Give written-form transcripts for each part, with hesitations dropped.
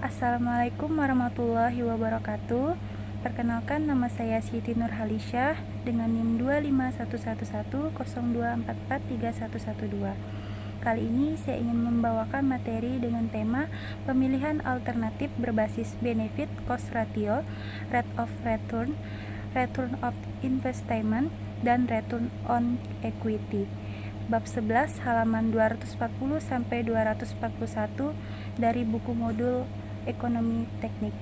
Assalamualaikum warahmatullahi wabarakatuh. Perkenalkan, nama saya Siti Nurhalisyah dengan NIM 2511102443112. Kali ini saya ingin membawakan materi dengan tema pemilihan alternatif berbasis benefit cost ratio, rate of return, return of investment, dan return on equity. Bab 11 halaman 240 sampai 241 dari buku modul Ekonomi Teknik.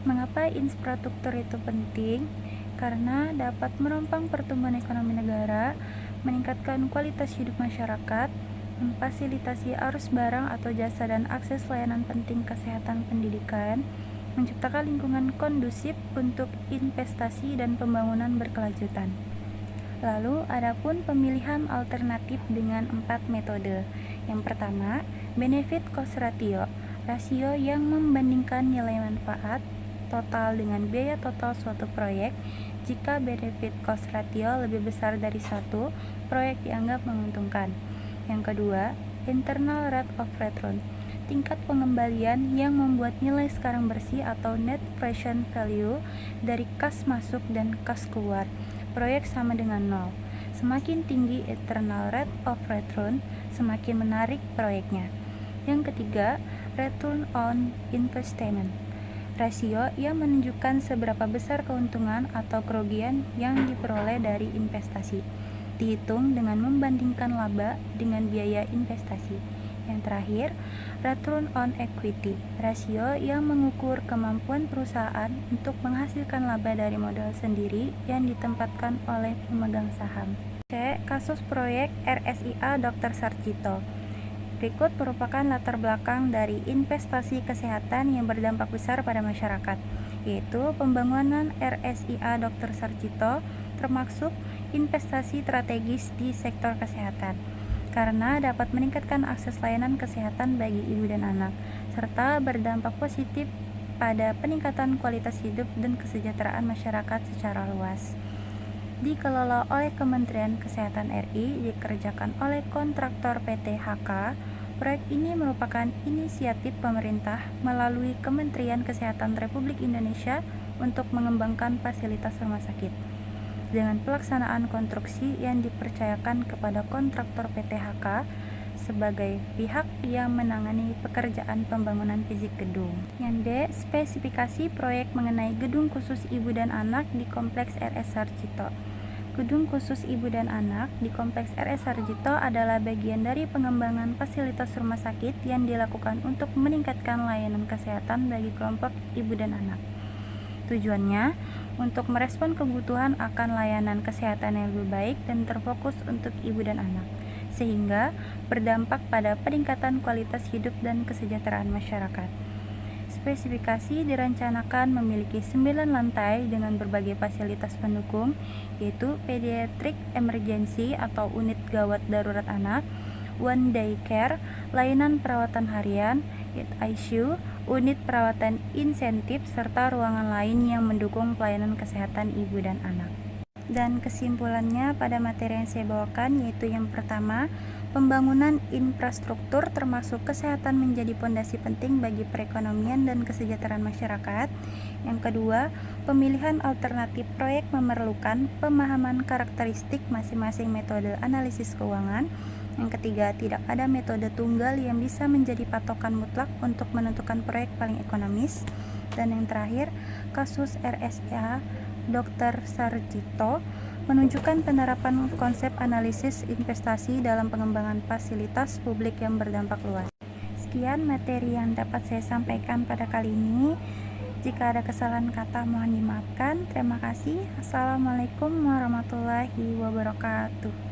Mengapa infrastruktur itu penting? Karena dapat merompang pertumbuhan ekonomi negara, meningkatkan kualitas hidup masyarakat, memfasilitasi arus barang atau jasa dan akses layanan penting kesehatan pendidikan, menciptakan lingkungan kondusif untuk investasi dan pembangunan berkelanjutan. Lalu, adapun pemilihan alternatif dengan 4 metode. Yang pertama, benefit cost ratio, rasio yang membandingkan nilai manfaat total dengan biaya total suatu proyek. Jika benefit cost ratio lebih besar dari 1, proyek dianggap menguntungkan. Yang kedua, internal rate of return, tingkat pengembalian yang membuat nilai sekarang bersih atau net present value dari kas masuk dan kas keluar proyek sama dengan 0. Semakin tinggi internal rate of return, semakin menarik proyeknya. Yang ketiga, return on investment, rasio yang menunjukkan seberapa besar keuntungan atau kerugian yang diperoleh dari investasi, dihitung dengan membandingkan laba dengan biaya investasi. Yang terakhir, return on equity, rasio yang mengukur kemampuan perusahaan untuk menghasilkan laba dari modal sendiri yang ditempatkan oleh pemegang saham. C. Kasus proyek RSIA Dr. Sarjito. Berikut merupakan latar belakang dari investasi kesehatan yang berdampak besar pada masyarakat, yaitu pembangunan RSIA Dr. Sarjito termasuk investasi strategis di sektor kesehatan, karena dapat meningkatkan akses layanan kesehatan bagi ibu dan anak, serta berdampak positif pada peningkatan kualitas hidup dan kesejahteraan masyarakat secara luas. Dikelola oleh Kementerian Kesehatan RI, dikerjakan oleh kontraktor PT HK. Proyek ini merupakan inisiatif pemerintah melalui Kementerian Kesehatan Republik Indonesia untuk mengembangkan fasilitas rumah sakit, dengan pelaksanaan konstruksi yang dipercayakan kepada kontraktor PT HK sebagai pihak yang menangani pekerjaan pembangunan fisik gedung. Yang D. Spesifikasi proyek mengenai gedung khusus ibu dan anak di Kompleks RS Sarjito. Gedung khusus ibu dan anak di Kompleks RS Sarjito adalah bagian dari pengembangan fasilitas rumah sakit yang dilakukan untuk meningkatkan layanan kesehatan bagi kelompok ibu dan anak. Tujuannya untuk merespon kebutuhan akan layanan kesehatan yang lebih baik dan terfokus untuk ibu dan anak, sehingga berdampak pada peningkatan kualitas hidup dan kesejahteraan masyarakat. Spesifikasi direncanakan memiliki 9 lantai dengan berbagai fasilitas pendukung, yaitu pediatric emergency atau unit gawat darurat anak, one day care, layanan perawatan harian, ICU, unit perawatan insentif, serta ruangan lain yang mendukung pelayanan kesehatan ibu dan anak. Dan kesimpulannya pada materi yang saya bawakan, yaitu yang pertama, pembangunan infrastruktur termasuk kesehatan menjadi pondasi penting bagi perekonomian dan kesejahteraan masyarakat. Yang kedua, pemilihan alternatif proyek memerlukan pemahaman karakteristik masing-masing metode analisis keuangan. Yang ketiga, tidak ada metode tunggal yang bisa menjadi patokan mutlak untuk menentukan proyek paling ekonomis. Dan yang terakhir, kasus RSIA Dr. Sarjito menunjukkan penerapan konsep analisis investasi dalam pengembangan fasilitas publik yang berdampak luas. Sekian materi yang dapat saya sampaikan pada kali ini. Jika ada kesalahan kata mohon dimaafkan. Terima kasih. Assalamualaikum warahmatullahi wabarakatuh.